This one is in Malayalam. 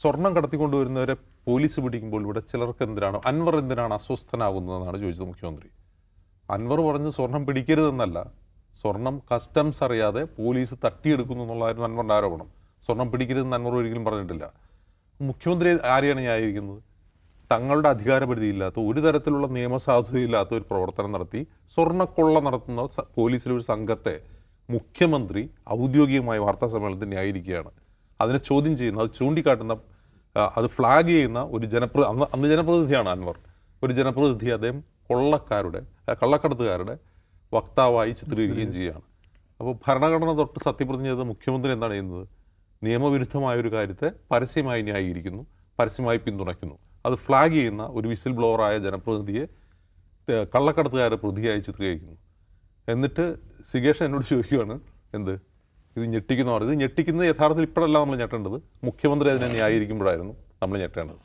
സ്വർണം കടത്തിക്കൊണ്ടുവരുന്നവരെ പോലീസ് പിടിക്കുമ്പോൾ ഇവിടെ ചിലർക്ക് അൻവർ എന്തിനാണ് അസ്വസ്ഥനാകുന്നതെന്നാണ് ചോദിച്ചത് മുഖ്യമന്ത്രി. അൻവർ പറഞ്ഞ് സ്വർണം പിടിക്കരുതെന്നല്ല, സ്വർണം കസ്റ്റംസ് അറിയാതെ പോലീസ് തട്ടിയെടുക്കുന്നു എന്നുള്ളതായിരുന്നു അൻവറിൻ്റെ ആരോപണം. സ്വർണം പിടിക്കരുതെന്ന് അൻവർ ഒരിക്കലും പറഞ്ഞിട്ടില്ല. മുഖ്യമന്ത്രി ആരെയാണ് ന്യായീകരിക്കുന്നത്? തങ്ങളുടെ അധികാരപരിധിയില്ലാത്ത, ഒരു തരത്തിലുള്ള നിയമസാധുതയില്ലാത്ത ഒരു പ്രവർത്തനം നടത്തി സ്വർണ്ണക്കൊള്ള നടത്തുന്ന പോലീസിലെ ഒരു സംഘത്തെ മുഖ്യമന്ത്രി ഔദ്യോഗികമായ വാർത്താ സമ്മേളനത്തിൽ ന്യായീകരിക്കുകയാണ്. അതിനെ ചോദ്യം ചെയ്യുന്ന, അത് ചൂണ്ടിക്കാട്ടുന്ന, അത് ഫ്ലാഗ് ചെയ്യുന്ന ഒരു അന്ന് ജനപ്രതിനിധിയാണ് അൻവർ. ഒരു ജനപ്രതിനിധി അദ്ദേഹം കള്ളക്കടത്തുകാരുടെ വക്താവായി ചിത്രീകരിക്കുകയും ചെയ്യുകയാണ്. അപ്പോൾ ഭരണഘടന തൊട്ട് സത്യപ്രതിജ്ഞ ചെയ്ത മുഖ്യമന്ത്രി എന്താണ് ചെയ്യുന്നത്? നിയമവിരുദ്ധമായ ഒരു കാര്യത്തെ പരസ്യമായി ന്യായീകരിക്കുന്നു, പരസ്യമായി പിന്തുണയ്ക്കുന്നു. അത് ഫ്ലാഗ് ചെയ്യുന്ന ഒരു വിസിൽ ബ്ലോവറായ ജനപ്രതിനിധിയെ കള്ളക്കടത്തുകാരെ പ്രതിയായി ചിത്രീകരിക്കുന്നു. എന്നിട്ട് സിഗേഷ് എന്നോട് ചോദിക്കുകയാണ്, ഇത് ഞെട്ടിക്കുന്ന. ഇത് ഞെട്ടിക്കുന്നത് യഥാർത്ഥത്തിൽ ഇപ്പോഴല്ല നമ്മൾ ഞെട്ടേണ്ടത്, മുഖ്യമന്ത്രി അതിനെ ന്യായീകരിക്കുമ്പോഴായിരുന്നു നമ്മൾ ഞെട്ടേണ്ടത്.